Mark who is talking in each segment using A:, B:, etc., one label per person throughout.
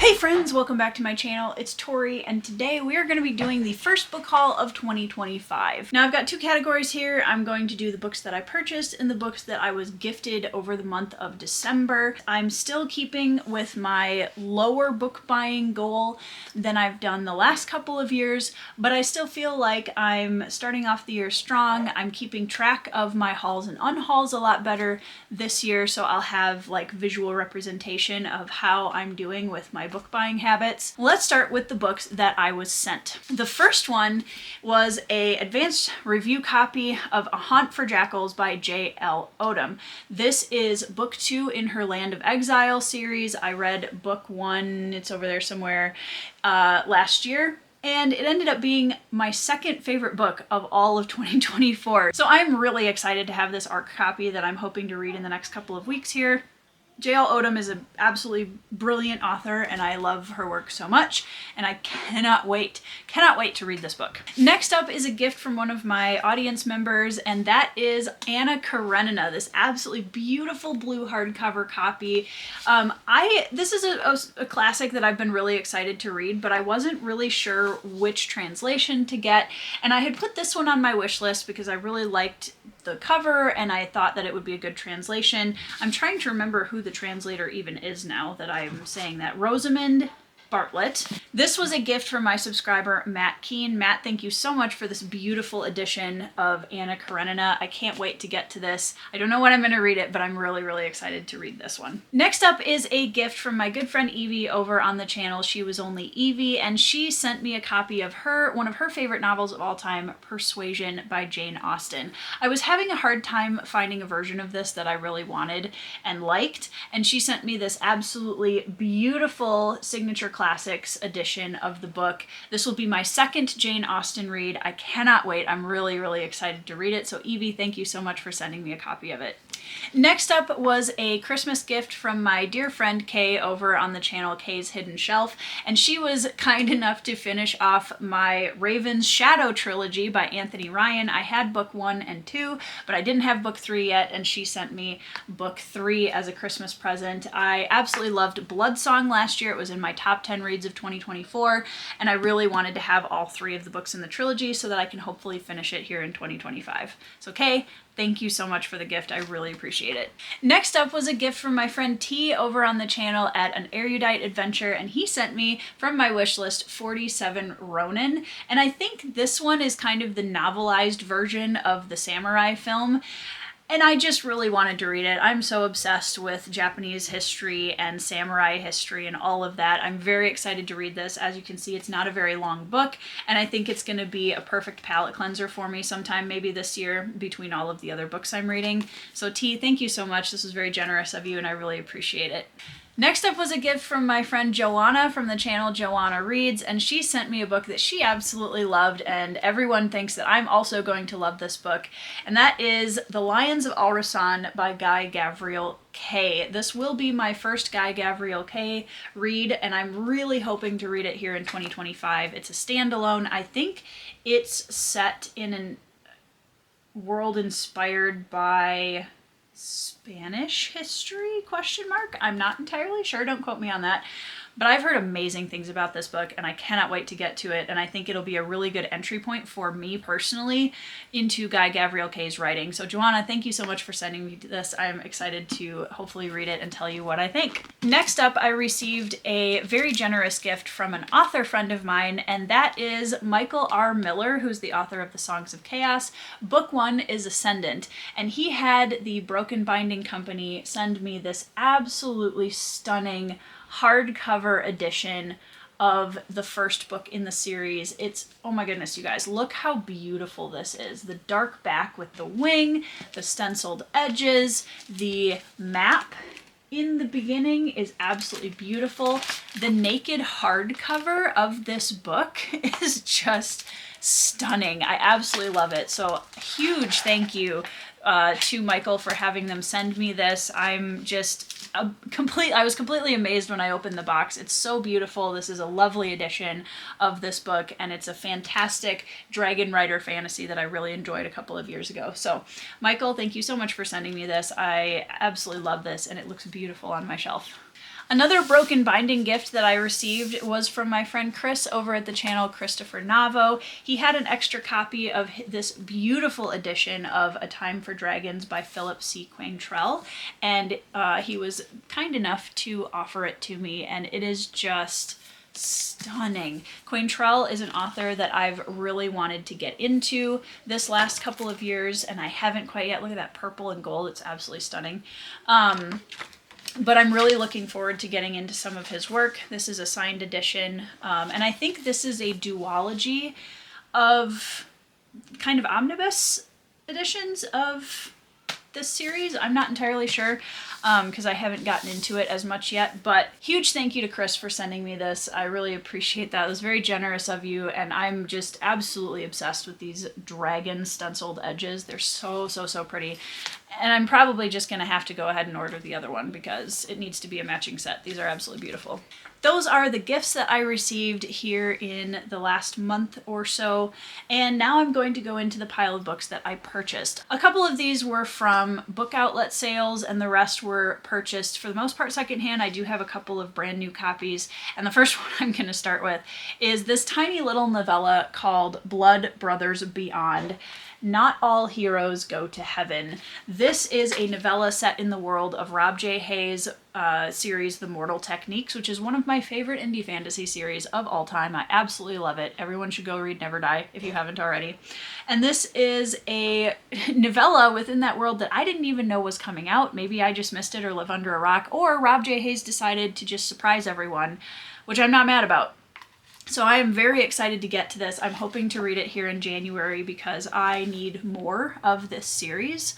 A: Hey friends, welcome back to my channel. It's Tori, and today we are going to be doing the first book haul of 2025. Now I've got two categories here. I'm going to do the books that I purchased and the books that I was gifted over the month of December. I'm still keeping with my lower book buying goal than I've done the last couple of years, but I still feel like I'm starting off the year strong. I'm keeping track of my hauls and unhauls a lot better this year, so I'll have like visual representation of how I'm doing with my book buying habits. Let's start with the books that I was sent. The first one was an advanced review copy of A Haunt for Jackals by J.L. Odom. This is book 2 in her Land of Exile series. I read book 1, it's over there somewhere, last year. And it ended up being my second favorite book of all of 2024. So I'm really excited to have this ARC copy that I'm hoping to read in the next couple of weeks here. J.L. Odom is an absolutely brilliant author, and I love her work so much, and I cannot wait to read this book. Next up is a gift from one of my audience members, and that is Anna Karenina, this absolutely beautiful blue hardcover copy. This is a classic that I've been really excited to read, but I wasn't really sure which translation to get, and I had put this one on my wish list because I really liked the cover and I thought that it would be a good translation. I'm trying to remember who the translator even is now that I'm saying that. Rosamund Bartlett. This was a gift from my subscriber Matt Keen. Matt, thank you so much for this beautiful edition of Anna Karenina. I can't wait to get to this. I don't know when I'm going to read it, but I'm really excited to read this one. Next up is a gift from my good friend Evie over on the channel She Was Only Evie, and she sent me a copy of one of her favorite novels of all time, Persuasion by Jane Austen. I was having a hard time finding a version of this that I really wanted and liked, and she sent me this absolutely beautiful signature classics edition of the book. This will be my second Jane Austen read. I cannot wait. I'm really excited to read it. So Evie, thank you so much for sending me a copy of it. Next up was a Christmas gift from my dear friend Kay over on the channel Kay's Hidden Shelf, and she was kind enough to finish off my Raven's Shadow trilogy by Anthony Ryan. I had book 1 and 2, but I didn't have book 3 yet, and she sent me book 3 as a Christmas present. I absolutely loved Bloodsong last year. It was in my top 10 reads of 2024, and I really wanted to have all 3 of the books in the trilogy so that I can hopefully finish it here in 2025. So Kay, thank you so much for the gift. I really appreciate it. Next up was a gift from my friend T over on the channel at An Erudite Adventure, and he sent me from my wish list 47 Ronin, and I think this one is kind of the novelized version of the samurai film. And I just really wanted to read it. I'm so obsessed with Japanese history and samurai history and all of that. I'm very excited to read this. As you can see, it's not a very long book, and I think it's going to be a perfect palate cleanser for me sometime maybe this year between all of the other books I'm reading. So T, thank you so much. This was very generous of you, and I really appreciate it. Next up was a gift from my friend Joanna from the channel Joanna Reads, and she sent me a book that she absolutely loved, and everyone thinks that I'm also going to love this book, and that is The Lions of Alasan by Guy Gavriel Kay. This will be my first Guy Gavriel Kay read, and I'm really hoping to read it here in 2025. It's a standalone. I think it's set in a world inspired by Spanish history, ? I'm not entirely sure, don't quote me on that, but I've heard amazing things about this book and I cannot wait to get to it, and I think it'll be a really good entry point for me personally into Guy Gavriel Kay's writing. So Joanna, thank you so much for sending me this. I'm excited to hopefully read it and tell you what I think. Next up, I received a very generous gift from an author friend of mine, and that is Michael R. Miller, who's the author of The Songs of Chaos. Book 1 is Ascendant, and he had the Broken Binding Company send me this absolutely stunning hardcover edition of the first book in the series. It's, oh my goodness, you guys, look how beautiful this is. The dark back with the wing, the stenciled edges, the map in the beginning is absolutely beautiful. The naked hardcover of this book is just stunning. I absolutely love it. So huge thank you to Michael for having them send me this. I'm just I was completely amazed when I opened the box. It's so beautiful. This is a lovely edition of this book, and it's a fantastic dragon rider fantasy that I really enjoyed a couple of years ago. So Michael, thank you so much for sending me this. I absolutely love this, and it looks beautiful on my shelf. Another broken binding gift that I received was from my friend Chris over at the channel Christopher Navo. He had an extra copy of this beautiful edition of A Time for Dragons by Philip C. Quaintrell, and he was kind enough to offer it to me, and it is just stunning. Quaintrell is an author that I've really wanted to get into this last couple of years, and I haven't quite yet. Look at that purple and gold. It's absolutely stunning. But I'm really looking forward to getting into some of his work. This is a signed edition, and I think this is a duology of kind of omnibus editions of this series. I'm not entirely sure because I haven't gotten into it as much yet, but huge thank you to Chris for sending me this. I really appreciate that. It was very generous of you, and I'm just absolutely obsessed with these dragon stenciled edges. They're so, so, so pretty. And I'm probably just going to have to go ahead and order the other one because it needs to be a matching set. These are absolutely beautiful. Those are the gifts that I received here in the last month or so, and now I'm going to go into the pile of books that I purchased. A couple of these were from book outlet sales, and the rest were purchased for the most part secondhand. I do have a couple of brand new copies, and the first one I'm going to start with is this tiny little novella called Blood Brothers Beyond. Not All Heroes Go to Heaven. This is a novella set in the world of Rob J. Hayes' series The Mortal Techniques, which is one of my favorite indie fantasy series of all time. I absolutely love it. Everyone should go read Never Die if you haven't already. And this is a novella within that world that I didn't even know was coming out. Maybe I just missed it or live under a rock, or Rob J. Hayes decided to just surprise everyone, which I'm not mad about. So I am very excited to get to this. I'm hoping to read it here in January because I need more of this series.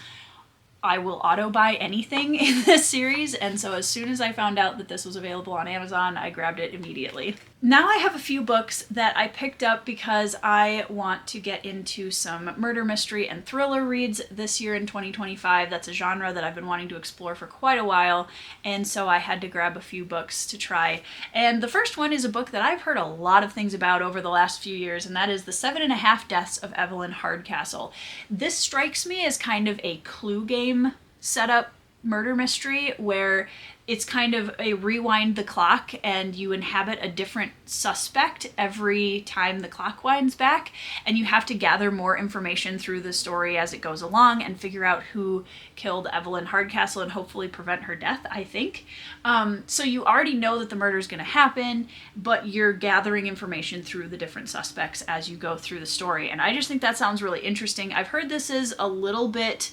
A: I will auto buy anything in this series, and so as soon as I found out that this was available on Amazon, I grabbed it immediately. Now I have a few books that I picked up because I want to get into some murder mystery and thriller reads this year in 2025. That's a genre that I've been wanting to explore for quite a while, and so I had to grab a few books to try. And the first one is a book that I've heard a lot of things about over the last few years, and that is The 7.5 Deaths of Evelyn Hardcastle. This strikes me as kind of a clue game setup murder mystery where it's kind of a rewind the clock and you inhabit a different suspect every time the clock winds back, and you have to gather more information through the story as it goes along and figure out who killed Evelyn Hardcastle and hopefully prevent her death, I think. So you already know that the murder is going to happen, but you're gathering information through the different suspects as you go through the story, and I just think that sounds really interesting. I've heard this is a little bit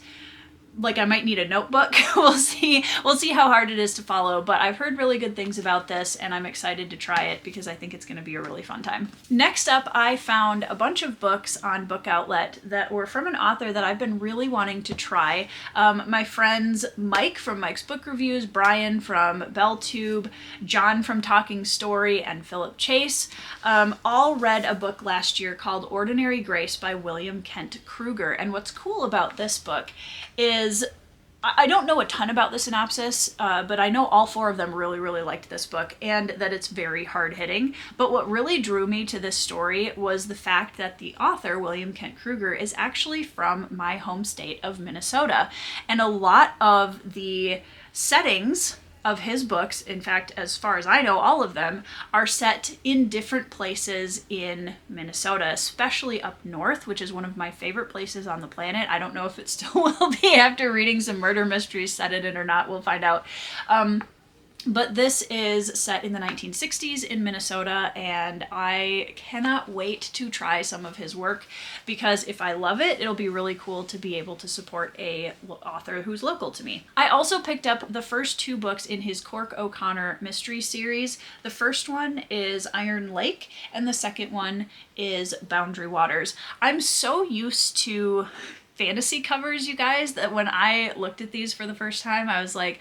A: like I might need a notebook. We'll see how hard it is to follow, but I've heard really good things about this and I'm excited to try it because I think it's going to be a really fun time. Next up, I found a bunch of books on Book Outlet that were from an author that I've been really wanting to try. My friends Mike from Mike's Book Reviews, Brian from BellTube, John from Talking Story, and Philip Chase all read a book last year called Ordinary Grace by William Kent Kruger. And what's cool about this book is I don't know a ton about the synopsis, but I know all four of them really, really liked this book and that it's very hard-hitting. But what really drew me to this story was the fact that the author, William Kent Kruger, is actually from my home state of Minnesota. And a lot of the settings of his books, in fact, as far as I know, all of them, are set in different places in Minnesota, especially up north, which is one of my favorite places on the planet. I don't know if it still will be after reading some murder mysteries set in it or not. We'll find out. But this is set in the 1960s in Minnesota, and I cannot wait to try some of his work because if I love it, it'll be really cool to be able to support a author who's local to me. I also picked up the first two books in his Cork O'Connor mystery series. The first one is Iron Lake, and the second one is Boundary Waters. I'm so used to fantasy covers, you guys, that when I looked at these for the first time, I was like,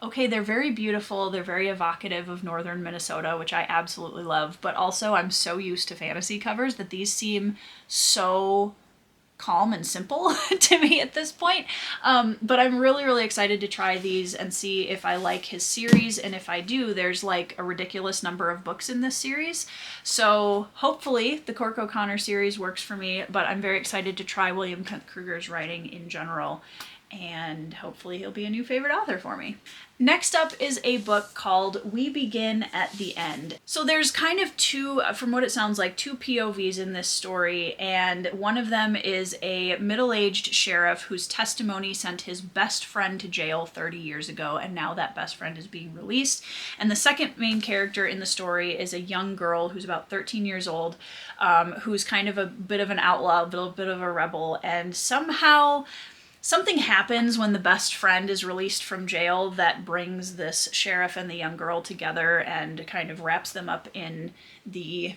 A: okay, they're very beautiful, they're very evocative of northern Minnesota, which I absolutely love, but also I'm so used to fantasy covers that these seem so calm and simple to me at this point. But I'm really, really excited to try these and see if I like his series, and if I do, there's like a ridiculous number of books in this series. So hopefully the Cork O'Connor series works for me, but I'm very excited to try William Kent Kruger's writing in general. and hopefully he'll be a new favorite author for me. Next up is a book called We Begin at the End. So there's kind of two, from what it sounds like, two POVs in this story, and one of them is a middle-aged sheriff whose testimony sent his best friend to jail 30 years ago, and now that best friend is being released. And the second main character in the story is a young girl who's about 13 years old, who's kind of a bit of an outlaw, a little bit of a rebel, and somehow something happens when the best friend is released from jail that brings this sheriff and the young girl together and kind of wraps them up in the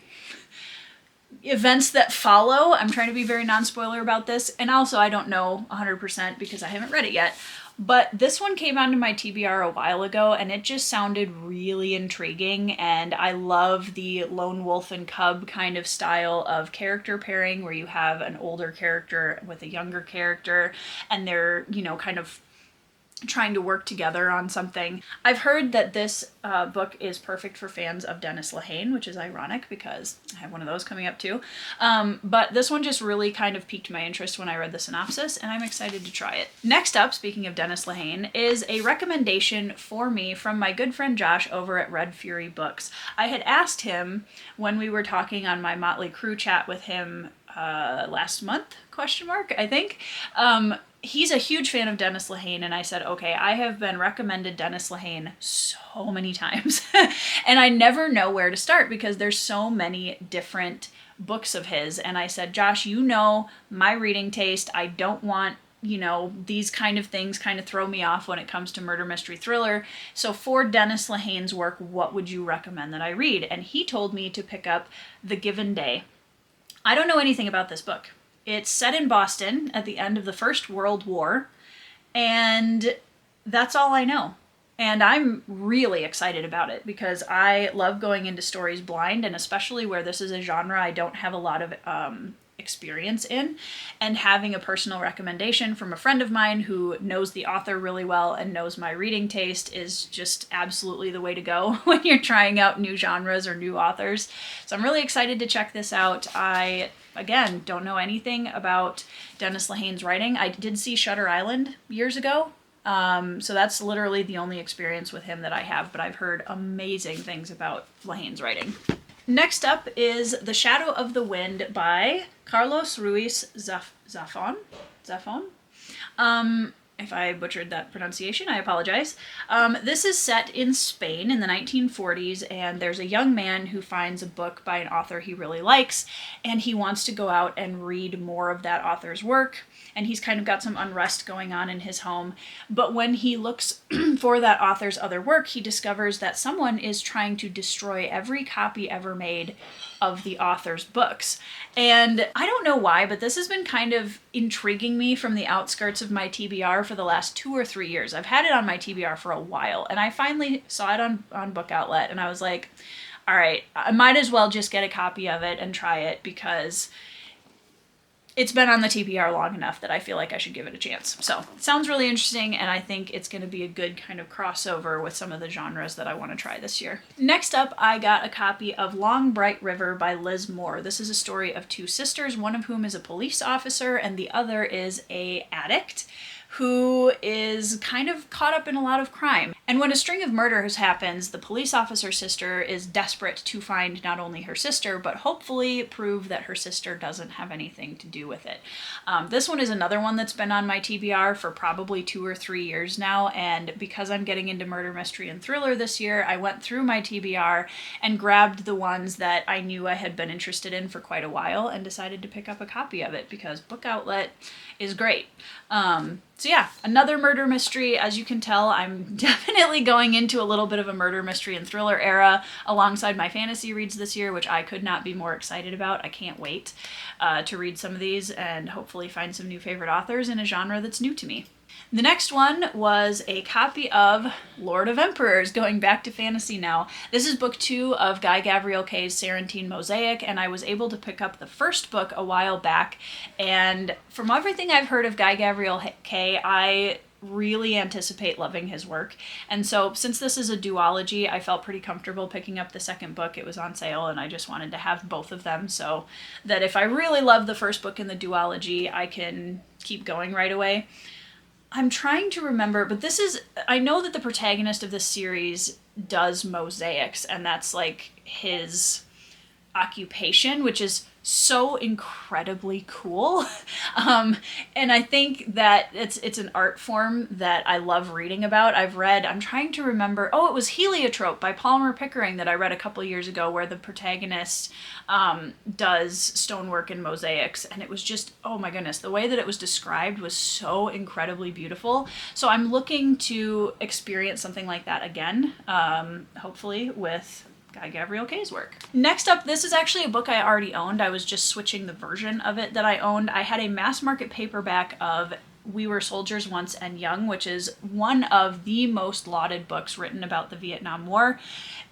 A: events that follow. I'm trying to be very non-spoiler about this, and also I don't know 100% because I haven't read it yet. But this one came onto my TBR a while ago, and it just sounded really intriguing, and I love the lone wolf and cub kind of style of character pairing where you have an older character with a younger character, and they're, you know, kind of trying to work together on something. I've heard that this book is perfect for fans of Dennis Lehane, which is ironic because I have one of those coming up too. But this one just really kind of piqued my interest when I read the synopsis, and I'm excited to try it. Next up, speaking of Dennis Lehane, is a recommendation for me from my good friend Josh over at Red Fury Books. I had asked him when we were talking on my Motley Crue chat with him last month, I think. He's a huge fan of Dennis Lehane, and I said, okay, I have been recommended Dennis Lehane so many times, and I never know where to start because there's so many different books of his. And I said, Josh, you know my reading taste. I don't want, you know, these kind of things kind of throw me off when it comes to murder mystery thriller. So for Dennis Lehane's work, what would you recommend that I read? And he told me to pick up The Given Day. I don't know anything about this book. It's set in Boston at the end of the First World War, and that's all I know. And I'm really excited about it because I love going into stories blind, and especially where this is a genre I don't have a lot of experience in, and having a personal recommendation from a friend of mine who knows the author really well and knows my reading taste is just absolutely the way to go when you're trying out new genres or new authors. So I'm really excited to check this out. I, again, don't know anything about Dennis Lehane's writing. I did see Shutter Island years ago, so that's literally the only experience with him that I have, but I've heard amazing things about Lehane's writing. Next up is The Shadow of the Wind by Carlos Ruiz Zafón. If I butchered that pronunciation, I apologize. This is set in Spain in the 1940s, and there's a young man who finds a book by an author he really likes, and he wants to go out and read more of that author's work, and he's kind of got some unrest going on in his home. But when he looks for that author's other work, he discovers that someone is trying to destroy every copy ever made of the author's books. And I don't know why, but this has been kind of intriguing me from the outskirts of my TBR for the last 2 or 3 years. I've had it on my TBR for a while, and I finally saw it on Book Outlet, and I was like, all right, I might as well just get a copy of it and try it because it's been on the TBR long enough that I feel like I should give it a chance. So it sounds really interesting, and I think it's going to be a good kind of crossover with some of the genres that I want to try this year. Next up, I got a copy of Long Bright River by Liz Moore. This is a story of 2 sisters, one of whom is a police officer and the other is an addict who is kind of caught up in a lot of crime. And when a string of murders happens, the police officer's sister is desperate to find not only her sister, but hopefully prove that her sister doesn't have anything to do with it. This one is another one that's been on my TBR for probably 2 or 3 years now, and because I'm getting into murder, mystery, and thriller this year, I went through my TBR and grabbed the ones that I knew I had been interested in for quite a while and decided to pick up a copy of it because Book Outlet is great. So yeah, another murder mystery. As you can tell, I'm definitely going into a little bit of a murder mystery and thriller era alongside my fantasy reads this year, which I could not be more excited about. I can't wait to read some of these and hopefully find some new favorite authors in a genre that's new to me. The next one was a copy of Lord of Emperors, going back to fantasy now. This is book 2 of Guy Gavriel Kay's Sarantine Mosaic, and I was able to pick up the first book a while back, and from everything I've heard of Guy Gavriel Kay, I really anticipate loving his work. And so since this is a duology, I felt pretty comfortable picking up the second book. It was on sale and I just wanted to have both of them so that if I really love the first book in the duology, I can keep going right away. I'm trying to remember, but I know that the protagonist of this series does mosaics, and that's like his occupation, which is so incredibly cool. And I think that it's an art form that I love reading about. I'm trying to remember, it was Heliotrope by Palmer Pickering that I read a couple years ago, where the protagonist does stonework and mosaics, and it was just, oh my goodness, the way that it was described was so incredibly beautiful. So I'm looking to experience something like that again, hopefully with Guy Gavriel Kay's work. Next up, this is actually a book I already owned. I was just switching the version of it that I owned. I had a mass market paperback of We Were Soldiers Once and Young, which is one of the most lauded books written about the Vietnam War.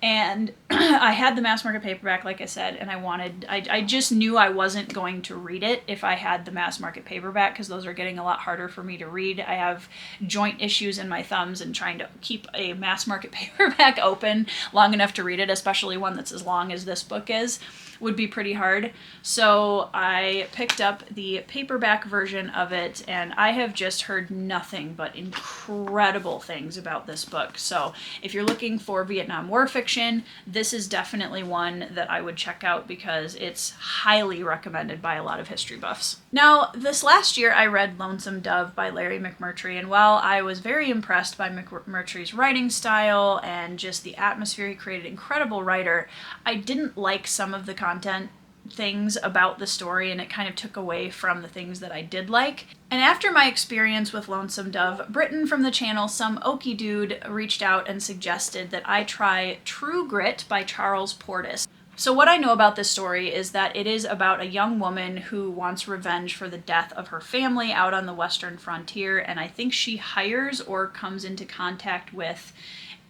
A: And I had the mass market paperback, like I said, and I just knew I wasn't going to read it if I had the mass market paperback, because those are getting a lot harder for me to read. I have joint issues in my thumbs, and trying to keep a mass market paperback open long enough to read it, especially one that's as long as this book is, would be pretty hard. So I picked up the paperback version of it, and I have just heard nothing but incredible things about this book. So if you're looking for Vietnam War fiction, this is definitely one that I would check out, because it's highly recommended by a lot of history buffs. Now, this last year I read Lonesome Dove by Larry McMurtry, and while I was very impressed by McMurtry's writing style and just the atmosphere he created, incredible writer, I didn't like some of the content things about the story, and it kind of took away from the things that I did like. And after my experience with Lonesome Dove, Britton from the channel Some Okie Dude reached out and suggested that I try True Grit by Charles Portis. So what I know about this story is that it is about a young woman who wants revenge for the death of her family out on the western frontier, and I think she hires or comes into contact with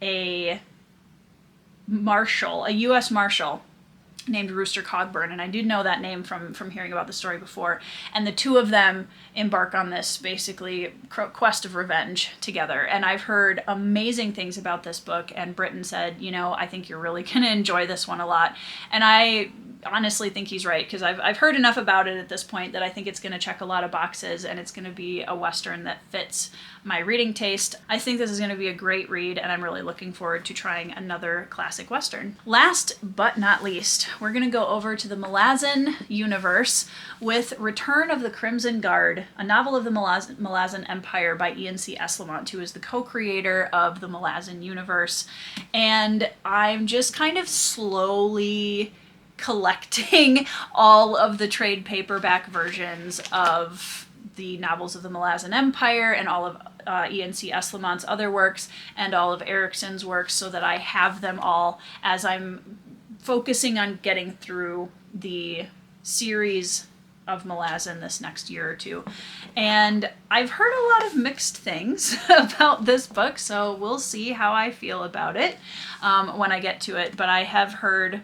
A: a marshal, a U.S. marshal, named Rooster Cogburn, and I did know that name from hearing about the story before, and the two of them embark on this basically quest of revenge together. And I've heard amazing things about this book, and Britton said, I think you're really gonna enjoy this one a lot, and I honestly think he's right, because I've heard enough about it at this point that I think it's going to check a lot of boxes, and it's going to be a Western that fits my reading taste. I think this is going to be a great read, and I'm really looking forward to trying another classic Western. Last but not least, we're going to go over to the Malazan universe with Return of the Crimson Guard, a novel of the Malazan Empire by Ian C. Eslamont, who is the co-creator of the Malazan universe. And I'm just kind of slowly collecting all of the trade paperback versions of the novels of the Malazan Empire and all of Ian C. Eslamont's other works and all of Erickson's works, so that I have them all as I'm focusing on getting through the series of Malazan this next year or two. And I've heard a lot of mixed things about this book, so we'll see how I feel about it when I get to it. But I have heard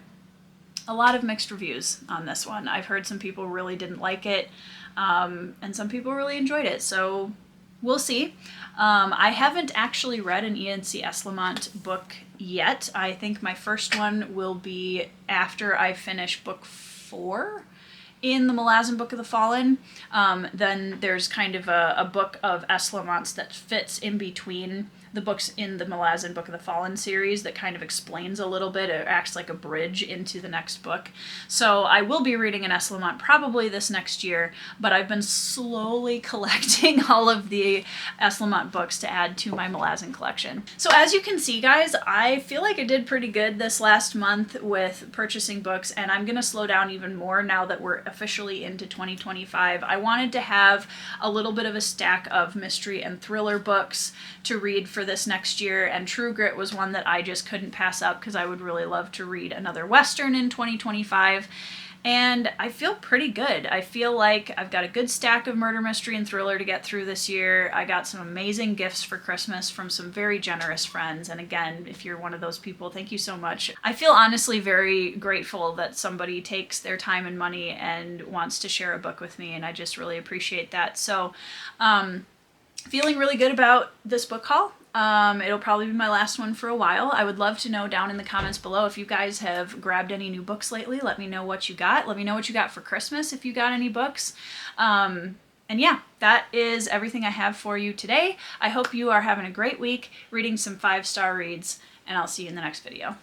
A: a lot of mixed reviews on this one. I've heard some people really didn't like it, and some people really enjoyed it, so we'll see. I haven't actually read an Ian C. Eslamont book yet. I think my first one will be after I finish book 4 in the Malazan Book of the Fallen. Then there's kind of a book of Eslamont's that fits in between the books in the Malazan Book of the Fallen series that kind of explains a little bit. It acts like a bridge into the next book. So I will be reading an Eslamont probably this next year, but I've been slowly collecting all of the Eslamont books to add to my Malazan collection. So as you can see, guys, I feel like I did pretty good this last month with purchasing books, and I'm going to slow down even more now that we're officially into 2025. I wanted to have a little bit of a stack of mystery and thriller books to read for this next year, and True Grit was one that I just couldn't pass up because I would really love to read another Western in 2025. And I feel pretty good. I feel like I've got a good stack of murder, mystery, and thriller to get through this year. I got some amazing gifts for Christmas from some very generous friends. And again, if you're one of those people, thank you so much. I feel honestly very grateful that somebody takes their time and money and wants to share a book with me, and I just really appreciate that. So, feeling really good about this book haul. It'll probably be my last one for a while. I would love to know down in the comments below if you guys have grabbed any new books lately. Let me know what you got. Let me know what you got for Christmas if you got any books. And And yeah, that is everything I have for you today. I hope you are having a great week reading some 5-star reads, and I'll see you in the next video.